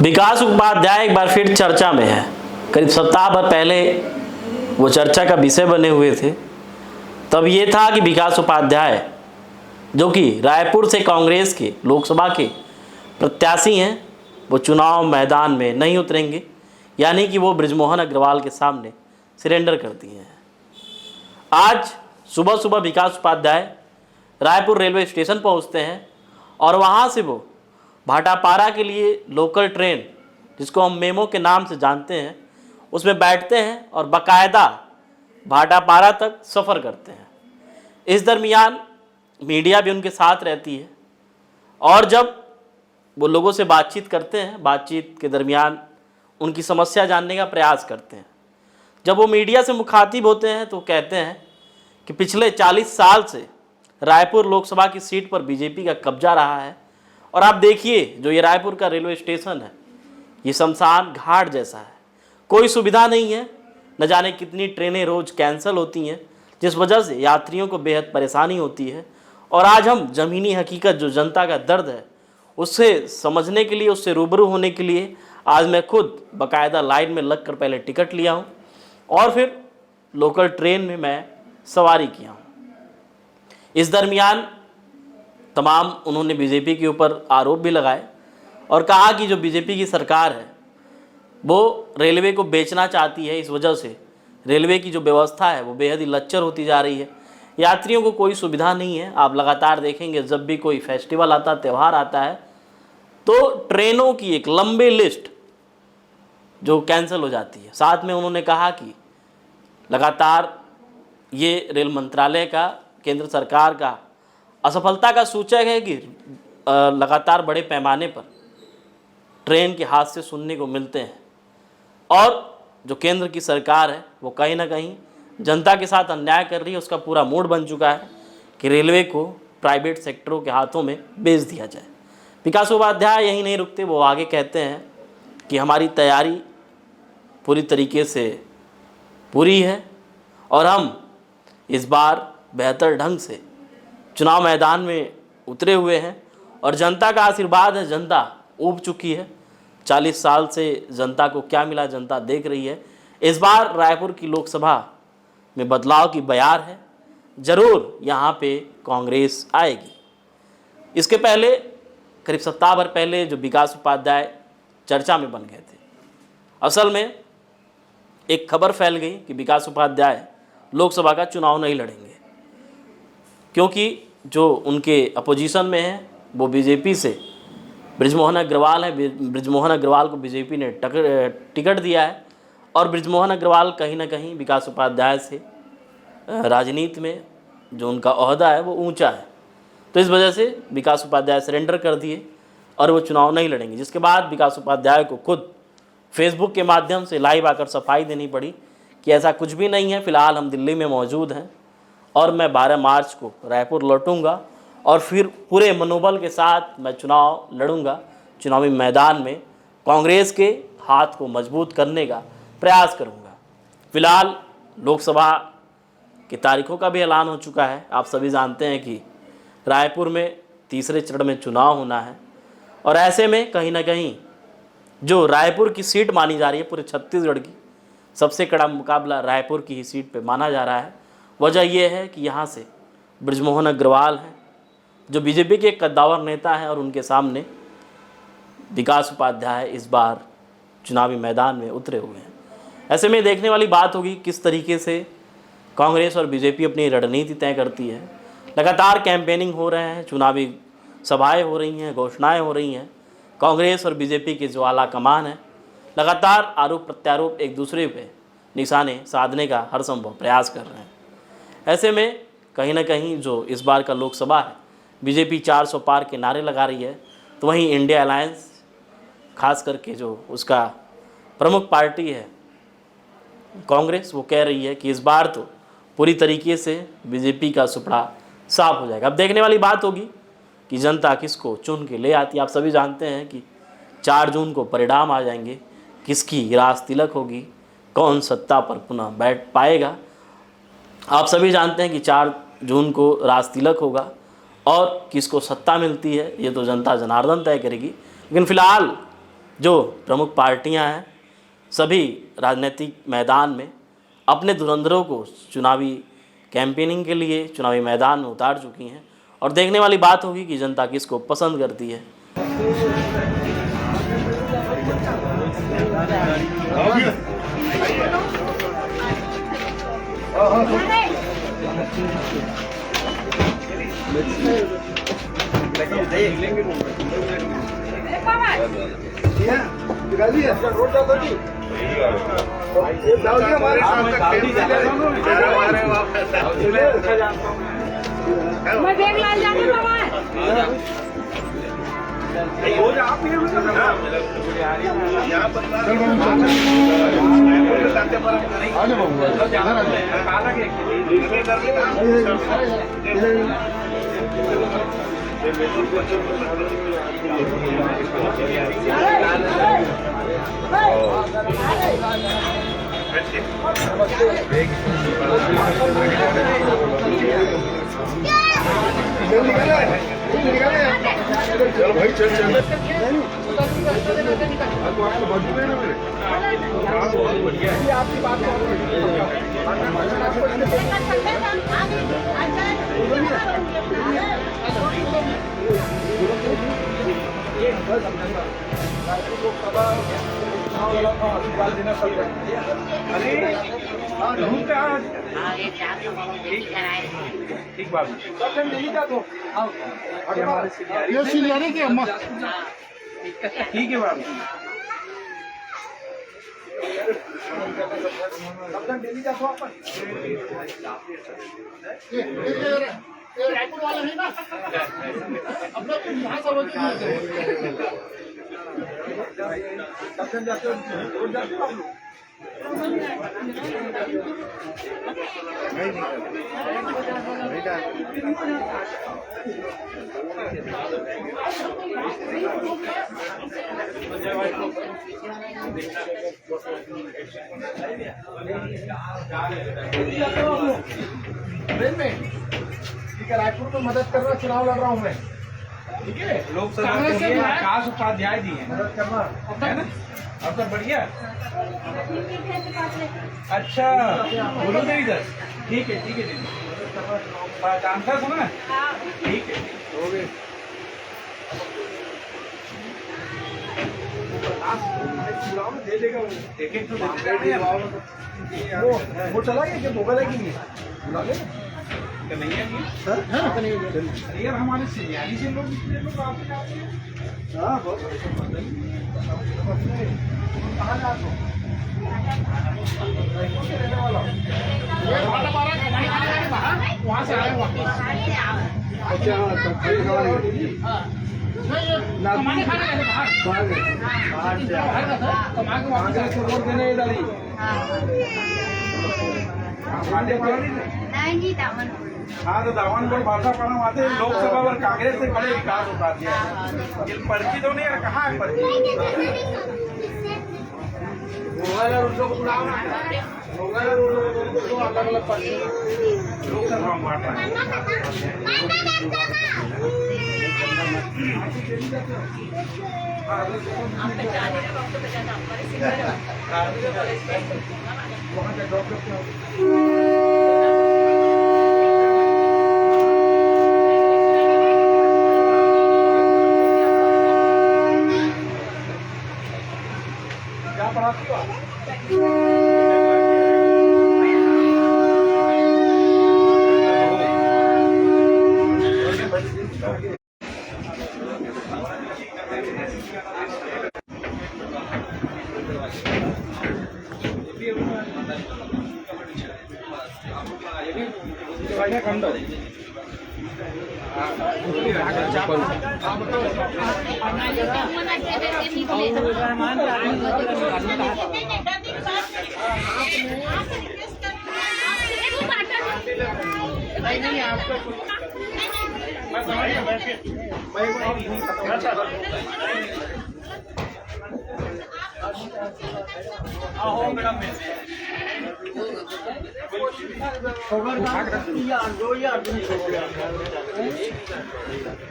विकास उपाध्याय एक बार फिर चर्चा में है। करीब सप्ताह भर पहले वो चर्चा का विषय बने हुए थे। तब ये था कि विकास उपाध्याय जो कि रायपुर से कांग्रेस के लोकसभा के प्रत्याशी हैं, वो चुनाव मैदान में नहीं उतरेंगे, यानी कि वो बृजमोहन अग्रवाल के सामने सरेंडर कर दिए हैं। आज सुबह सुबह विकास उपाध्याय रायपुर रेलवे स्टेशन पहुंचते हैं और वहां से वो भाटापारा के लिए लोकल ट्रेन, जिसको हम मेमो के नाम से जानते हैं, उसमें बैठते हैं और बाकायदा भाटापारा तक सफ़र करते हैं। इस दरमियान मीडिया भी उनके साथ रहती है और जब वो लोगों से बातचीत करते हैं, बातचीत के दरमियान उनकी समस्या जानने का प्रयास करते हैं। जब वो मीडिया से मुखातिब होते हैं तो कहते हैं कि पिछले 40 साल से रायपुर लोकसभा की सीट पर बीजेपी का कब्जा रहा है और आप देखिए जो ये रायपुर का रेलवे स्टेशन है, ये शमशान घाट जैसा है। कोई सुविधा नहीं है, न जाने कितनी ट्रेनें रोज़ कैंसिल होती हैं, जिस वजह से यात्रियों को बेहद परेशानी होती है। और आज हम ज़मीनी हकीकत जो जनता का दर्द है उससे समझने के लिए, उससे रूबरू होने के लिए आज मैं खुद बाकायदा लाइन में लगकर पहले टिकट लिया हूँ और फिर लोकल ट्रेन में मैं सवारी किया हूँ। इस दरमियान तमाम उन्होंने बीजेपी के ऊपर आरोप भी लगाए और कहा कि जो बीजेपी की सरकार है वो रेलवे को बेचना चाहती है। इस वजह से रेलवे की जो व्यवस्था है वो बेहद ही लच्चर होती जा रही है, यात्रियों को कोई सुविधा नहीं है। आप लगातार देखेंगे जब भी कोई फेस्टिवल आता, त्यौहार आता है, तो ट्रेनों की एक लंबी लिस्ट जो कैंसिल हो जाती है। साथ में उन्होंने कहा कि लगातार ये रेल मंत्रालय का, केंद्र सरकार का असफलता का सूचक है कि लगातार बड़े पैमाने पर ट्रेन के हादसे सुनने को मिलते हैं और जो केंद्र की सरकार है वो कहीं ना कहीं जनता के साथ अन्याय कर रही है। उसका पूरा मूड बन चुका है कि रेलवे को प्राइवेट सेक्टरों के हाथों में बेच दिया जाए। विकास उपाध्याय यहीं नहीं रुकते, वो आगे कहते हैं कि हमारी तैयारी पूरी तरीके से पूरी है और हम इस बार बेहतर ढंग से चुनाव मैदान में उतरे हुए हैं और जनता का आशीर्वाद है। जनता ऊब चुकी है, 40 साल से जनता को क्या मिला जनता देख रही है। इस बार रायपुर की लोकसभा में बदलाव की बयार है, ज़रूर यहाँ पे कांग्रेस आएगी। इसके पहले करीब सप्ताह भर पहले जो विकास उपाध्याय चर्चा में बन गए थे, असल में एक खबर फैल गई कि विकास उपाध्याय लोकसभा का चुनाव नहीं लड़ेंगे, क्योंकि जो उनके अपोजिशन में है वो बीजेपी से बृजमोहन अग्रवाल है। बृजमोहन अग्रवाल को बीजेपी ने टिकट दिया है और बृजमोहन अग्रवाल कहीं ना कहीं विकास उपाध्याय से राजनीति में जो उनका ओहदा है वो ऊंचा है। तो इस वजह से विकास उपाध्याय सरेंडर कर दिए और वो चुनाव नहीं लड़ेंगे, जिसके बाद विकास उपाध्याय को खुद फेसबुक के माध्यम से लाइव आकर सफाई देनी पड़ी कि ऐसा कुछ भी नहीं है, फ़िलहाल हम दिल्ली में मौजूद हैं और मैं 12 मार्च को रायपुर लौटूंगा और फिर पूरे मनोबल के साथ मैं चुनाव लड़ूंगा। चुनावी मैदान में कांग्रेस के हाथ को मजबूत करने का प्रयास करूंगा। फिलहाल लोकसभा की तारीखों का भी ऐलान हो चुका है। आप सभी जानते हैं कि रायपुर में तीसरे चरण में चुनाव होना है और ऐसे में कहीं ना कहीं जो रायपुर की सीट मानी जा रही है, पूरे छत्तीसगढ़ की सबसे कड़ा मुकाबला रायपुर की ही सीट पे माना जा रहा है। वजह यह है कि यहाँ से बृजमोहन अग्रवाल हैं जो बीजेपी के एक कद्दावर नेता हैं और उनके सामने विकास उपाध्याय इस बार चुनावी मैदान में उतरे हुए हैं। ऐसे में देखने वाली बात होगी किस तरीके से कांग्रेस और बीजेपी अपनी रणनीति तय करती है। लगातार कैंपेनिंग हो रहे हैं, चुनावी सभाएं हो रही हैं, घोषणाएं हो रही हैं। कांग्रेस और बीजेपी के जो आला कमान है लगातार आरोप प्रत्यारोप एक दूसरे पे निशाने साधने का हर संभव प्रयास कर रहे हैं। ऐसे में कहीं ना कहीं जो इस बार का लोकसभा है, बीजेपी 400 पार के नारे लगा रही है, तो वहीं इंडिया अलायंस खास करके जो उसका प्रमुख पार्टी है कांग्रेस, वो कह रही है कि इस बार तो पूरी तरीके से बीजेपी का सुपड़ा साफ हो जाएगा। अब देखने वाली बात होगी कि जनता किसको चुन के ले आती है। आप सभी जानते हैं कि 4 जून को परिणाम आ जाएंगे, किसकी रास तिलक होगी, कौन सत्ता पर पुनः बैठ पाएगा। आप सभी जानते हैं कि 4 जून को रास तिलक होगा और किसको सत्ता मिलती है ये तो जनता जनार्दन तय करेगी। लेकिन फिलहाल जो प्रमुख पार्टियां हैं सभी राजनीतिक मैदान में अपने धुरंधरों को चुनावी कैंपेनिंग के लिए चुनावी मैदान में उतार चुकी हैं और देखने वाली बात होगी कि जनता किसको पसंद करती है। मैं देख ला जाऊंगा चल भाई चल चल आपको बाजू में ना मेरे बहुत बढ़िया है आपकी बात ठीक बात ये सिलियारी की अम्मा ठीक है बात डेली जातो आपण रायपुर वाला है ना अपना यहाँ सब जाते ठीक है रायपुर में मदद करना चुनाव लड़ रहा हूँ मैं ठीक है लोकसभा के लिए आकाश उपाध्याय जी हैं मदद करना है ना अब तो बढ़िया अच्छा बोलो मेरी इधर ठीक है दीदी ट्रांसफर सुना ठीक है हो गए दे देगा देखें तो वो चला गया क्या मोबाइल है कि नहीं बुला ले नहीं है सर है यार हमारे सियारी से लोग हाँ बहुत कहाँ जा तो वहाँ से आए अच्छा रोड देने इधर ही हाँ तो दावनगढ़ भाषा पढ़ा आते लोकसभा पर कांग्रेस से बड़े विकास होता दिया ये पर्ची तो नहीं यार कहाँ है पर्ची अलग अलग पर्ची लोकसभा में बांट क्या पढ़ाती हो खंड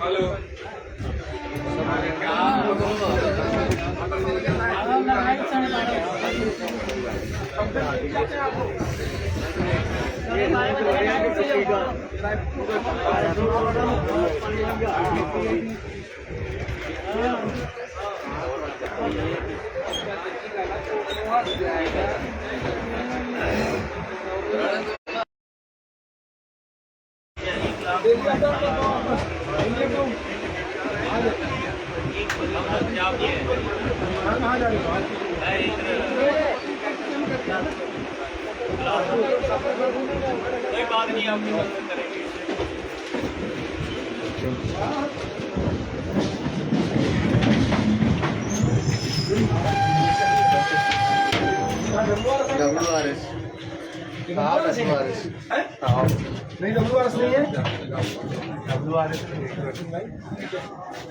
हेलो कहाँ जा रही हो? कोई बात नहीं, आपकी मदद करेंगे। नहीं WRS नहीं है।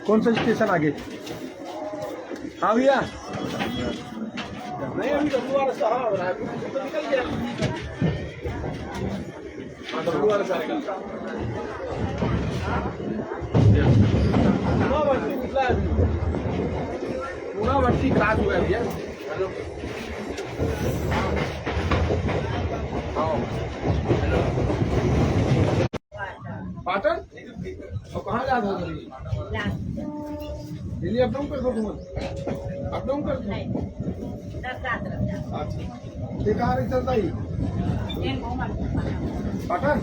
कौन सा स्टेशन आगे? हाँ भैया, नहीं अभी WRS रायपुर तो निकल गया। हाँ WRS आएगा। पूरा भट्टी क्रॉस हुआ है भैया। पाटन और कहाँ जा रहा है? दिल्ली अप डाउन कर दो तुम, अप डाउन कर दो। अच्छा, ये कहाँ रिक्शा चलता ही? पाटन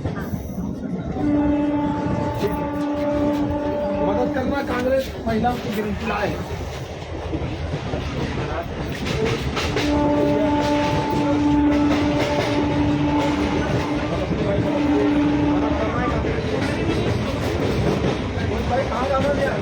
मदद करना, कांग्रेस महिलाओं की गिरफ्तारी लाए। भाई कहाँ जाना भैया?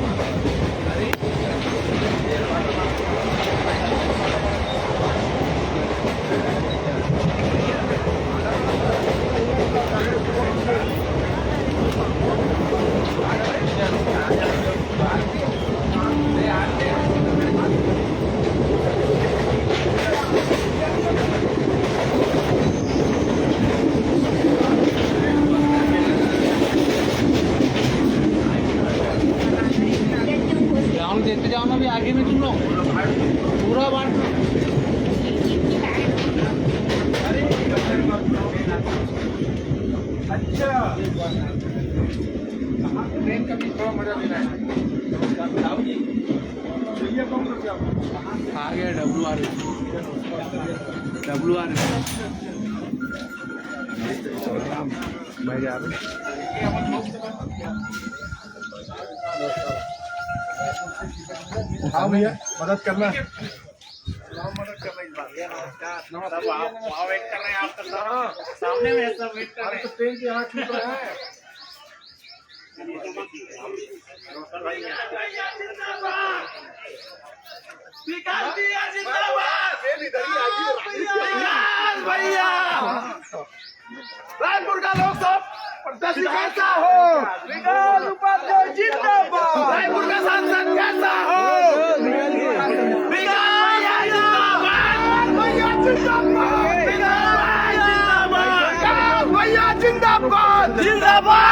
ग्राउंड देते जाओ ना, भी आगे में तुम लोग पूरा बांट। अच्छा, ट्रेन का भी थोड़ा मजा लेना है। आ गया WRS मैं जा रहा हूँ। हाँ भैया, मदद करना। मदद करना इस बात। नमस्कार। आप वहाँ वेट कर रहे हैं, आप तो सामने में सब वेट कर रहे हैं। तो ट्रेन के यहाँ छूट रहा है। विकास भैया, रायपुर का लोग सब प्रदर्शन कैसा हो? विकास उपाध्याय जिंदाबाद। रायपुर का सांसद कैसा हो? विकास जिंदाबाद। विकास भैया जिंदाबाद। जिंदाबाद।